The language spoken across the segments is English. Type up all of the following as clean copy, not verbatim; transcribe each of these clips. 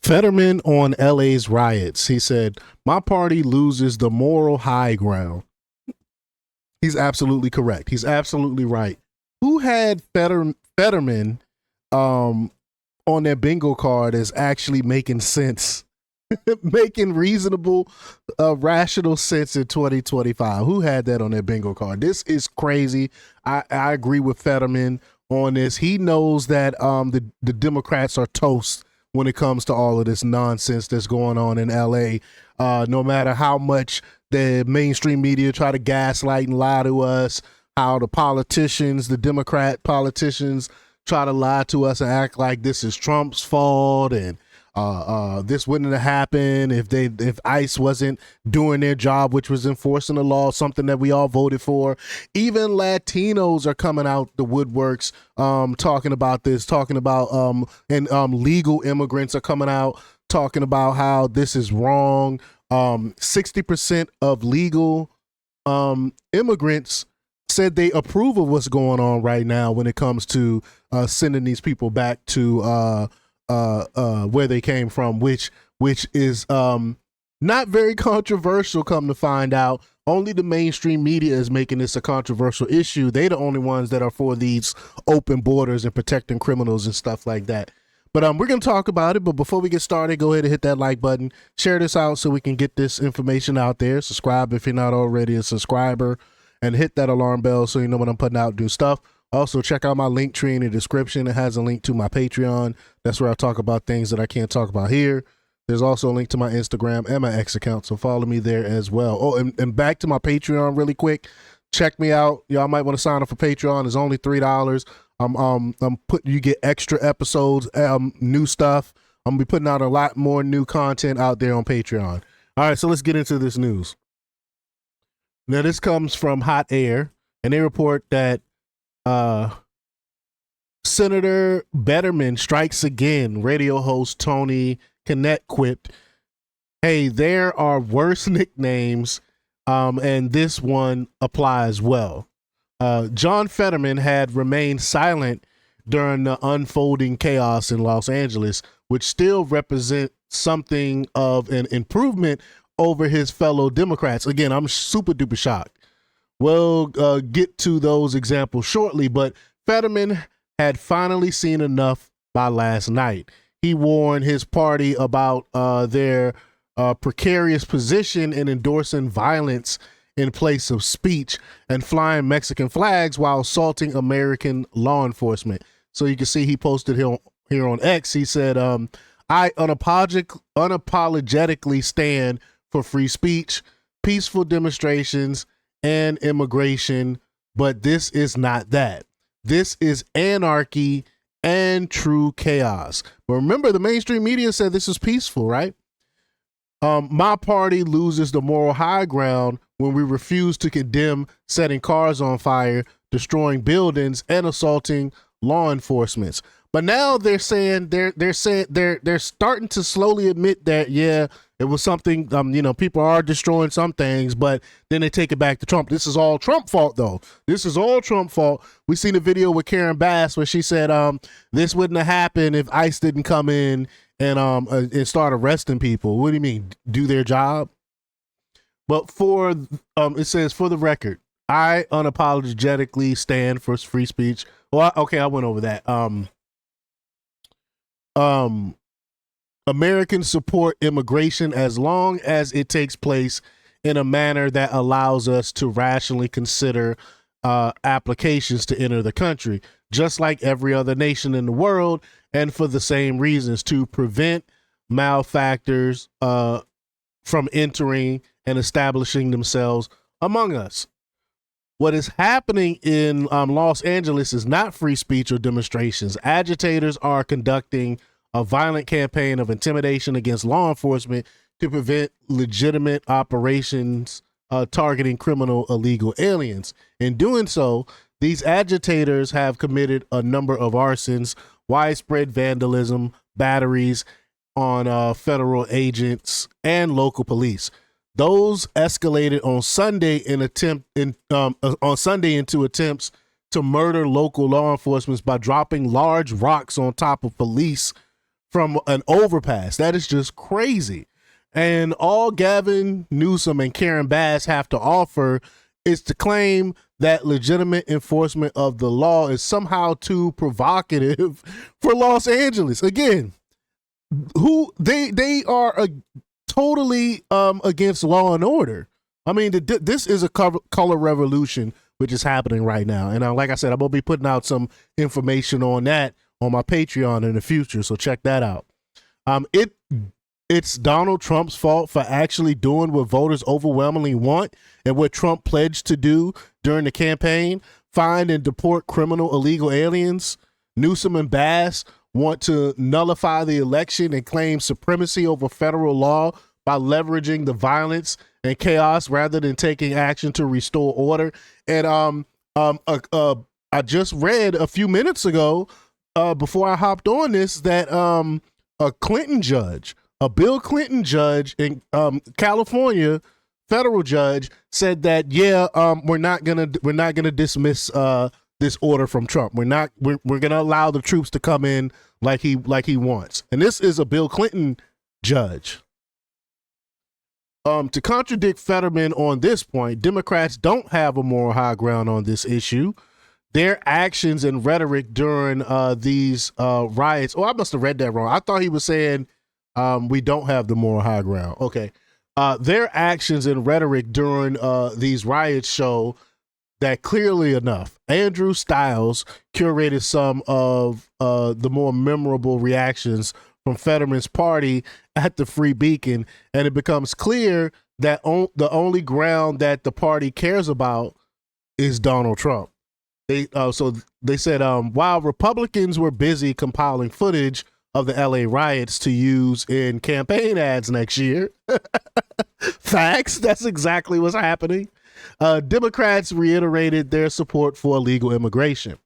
Fetterman on LA's riots. He said, "My party loses the moral high ground." He's absolutely correct. He's absolutely right. Who had Fetterman um, on their bingo card as actually making sense, making reasonable, rational sense in 2025? Who had that on their bingo card? This is crazy. I agree with Fetterman on this. He knows that the Democrats are toast when it comes to all of this nonsense that's going on in LA. No matter how much the mainstream media try to gaslight and lie to us, how the politicians, the Democrat politicians, try to lie to us and act like this is Trump's fault and this wouldn't have happened if ICE wasn't doing their job, which was enforcing the law, something that we all voted for. Even Latinos are coming out the woodworks, talking about this, talking about legal immigrants are coming out talking about how this is wrong. 60% of legal immigrants said they approve of what's going on right now when it comes to sending these people back to where they came from, which is not very controversial. Come to find out, only the mainstream media is making this a controversial issue. They're the only ones that are for these open borders and protecting criminals and stuff like that. But we're going to talk about it. But before we get started, go ahead and hit that like button. Share this out so we can get this information out there. Subscribe if you're not already a subscriber. And hit that alarm bell so you know when I'm putting out new stuff. Also, check out my link tree in the description. It has a link to my Patreon. That's where I talk about things that I can't talk about here. There's also a link to my Instagram and my X account, so follow me there as well. Oh, and back to my Patreon really quick. Check me out. Y'all might want to sign up for Patreon. It's only $3. You get extra episodes, new stuff. I'm gonna be putting out a lot more new content out there on Patreon. All right, so let's get into this news. Now, this comes from Hot Air, and they report that Senator Fetterman strikes again. Radio host Tony Kinnett quipped, "Hey, there are worse nicknames, and this one applies well." John Fetterman had remained silent during the unfolding chaos in Los Angeles, which still represents something of an improvement over his fellow Democrats. Again, I'm super duper shocked. We'll get to those examples shortly, but Fetterman had finally seen enough by last night. He warned his party about their precarious position in endorsing violence in place of speech and flying Mexican flags while assaulting American law enforcement. So you can see he posted here on X. He said, "I unapologetically stand for free speech, peaceful demonstrations, and immigration, but this is not that. This is anarchy and true chaos." But remember, the mainstream media said this is peaceful, right? "My party loses the moral high ground when we refuse to condemn setting cars on fire, destroying buildings, and assaulting law enforcement." But now they're saying they're starting to slowly admit that, yeah, it was something. People are destroying some things, but then they take it back to Trump. This is all Trump fault, though. This is all Trump fault. We seen a video with Karen Bass where she said, "This wouldn't have happened if ICE didn't come in and start arresting people." What do you mean, do their job? But it says, "For the record, I unapologetically stand for free speech." Well, okay, I went over that. Americans support immigration as long as it takes place in a manner that allows us to rationally consider applications to enter the country, just like every other nation in the world, and for the same reasons, to prevent malefactors from entering and establishing themselves among us. What is happening in Los Angeles is not free speech or demonstrations. Agitators are conducting a violent campaign of intimidation against law enforcement to prevent legitimate operations targeting criminal illegal aliens. In doing so, these agitators have committed a number of arsons, widespread vandalism, batteries on federal agents and local police. Those escalated on Sunday into attempts to murder local law enforcement by dropping large rocks on top of police from an overpass. That is just crazy. And all Gavin Newsom and Karen Bass have to offer is to claim that legitimate enforcement of the law is somehow too provocative for Los Angeles. Again, who they are totally against law and order. I mean, this is a color revolution which is happening right now. And like I said, I'm going to be putting out some information on that on my Patreon in the future, so check that out. It's Donald Trump's fault for actually doing what voters overwhelmingly want and what Trump pledged to do during the campaign: find and deport criminal illegal aliens. Newsom and Bass want to nullify the election and claim supremacy over federal law by leveraging the violence and chaos rather than taking action to restore order. And I just read a few minutes ago, before I hopped on this, that a Clinton judge, a Bill Clinton judge in California, federal judge, said that we're not gonna dismiss this order from Trump. We're gonna allow the troops to come in like he wants. And this is a Bill Clinton judge. To contradict Fetterman on this point, Democrats don't have a moral high ground on this issue. Their actions and rhetoric during these riots. Oh, I must have read that wrong. I thought he was saying we don't have the moral high ground. Okay. Their actions and rhetoric during these riots show that clearly enough. Andrew Stiles curated some of the more memorable reactions from Fetterman's party at the Free Beacon, and it becomes clear that the only ground that the party cares about is Donald Trump. They said while Republicans were busy compiling footage of the LA riots to use in campaign ads next year, facts, that's exactly what's happening. Democrats reiterated their support for illegal immigration.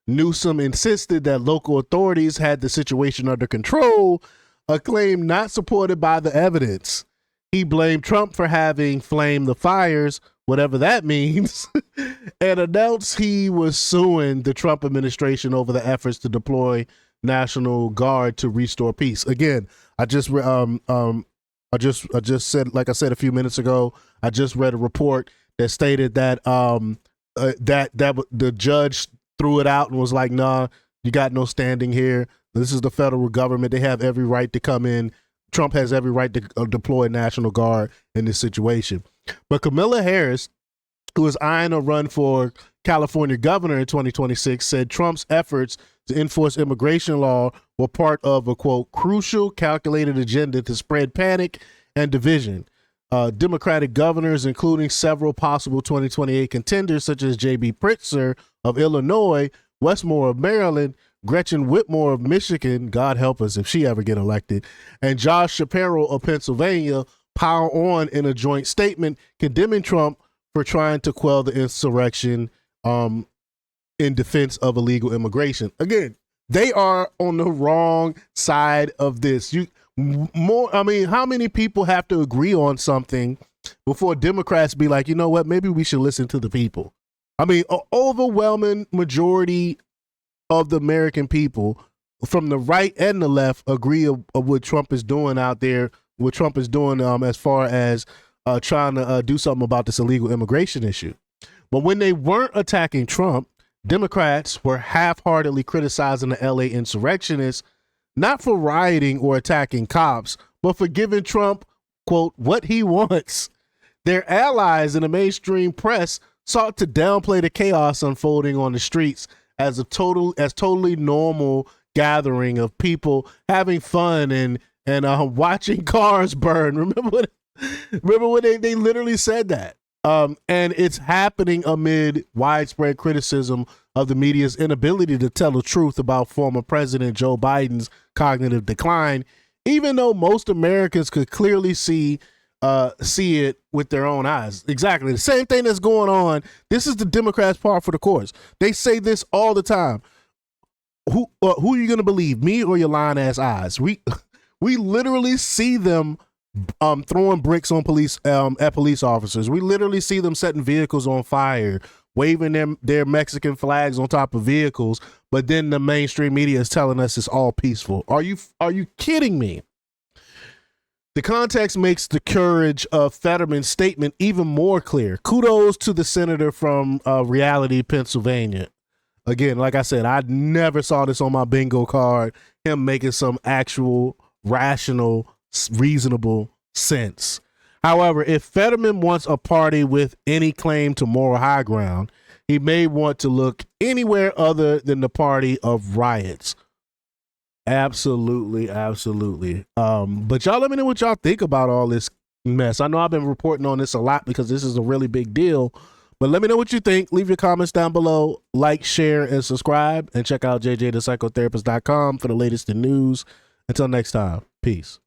Newsom insisted that local authorities had the situation under control, a claim not supported by the evidence. He blamed Trump for having flamed the fires, whatever that means, and announced he was suing the Trump administration over the efforts to deploy National Guard to restore peace. Again, I just said, like I said a few minutes ago, I just read a report that stated that that the judge threw it out and was like, nah, you got no standing here. This is the federal government. They have every right to come in. Trump has every right to deploy National Guard in this situation. But Kamala Harris, who is eyeing a run for California governor in 2026, said Trump's efforts to enforce immigration law were part of a, quote, crucial calculated agenda to spread panic and division. Democratic governors, including several possible 2028 contenders such as J.B. Pritzker of Illinois, Westmore of Maryland, Gretchen Whitmer of Michigan, God help us if she ever get elected, and Josh Shapiro of Pennsylvania, pile on in a joint statement condemning Trump for trying to quell the insurrection in defense of illegal immigration. Again, they are on the wrong side of this. How many people have to agree on something before Democrats be like, you know what, maybe we should listen to the people? I mean, an overwhelming majority of the American people from the right and the left agree of what Trump is doing out there, what Trump is doing as far as trying to do something about this illegal immigration issue. But when they weren't attacking Trump, Democrats were half-heartedly criticizing the LA insurrectionists, not for rioting or attacking cops, but for giving Trump, quote, what he wants. Their allies in the mainstream press sought to downplay the chaos unfolding on the streets as totally normal gathering of people having fun and watching cars burn. Remember when they literally said that? And it's happening amid widespread criticism of the media's inability to tell the truth about former President Joe Biden's cognitive decline, even though most Americans could clearly see it with their own eyes. Exactly. The same thing that's going on. This is the Democrats' par for the course. They say this all the time. Who are you going to believe, me or your lying ass eyes? We literally see them throwing bricks on police at police officers. We literally see them setting vehicles on fire, waving their Mexican flags on top of vehicles, but then the mainstream media is telling us it's all peaceful. Are you kidding me? The context makes the courage of Fetterman's statement even more clear. Kudos to the senator from Reality, Pennsylvania. Again, like I said, I never saw this on my bingo card, him making some actual rational, reasonable sense. However, if Fetterman wants a party with any claim to moral high ground, he may want to look anywhere other than the party of riots. Absolutely, absolutely. But y'all let me know what y'all think about all this mess. I know I've been reporting on this a lot because this is a really big deal. But let me know what you think. Leave your comments down below. Like, share, and subscribe. And check out jjthepsychotherapist.com for the latest in news. Until next time, peace.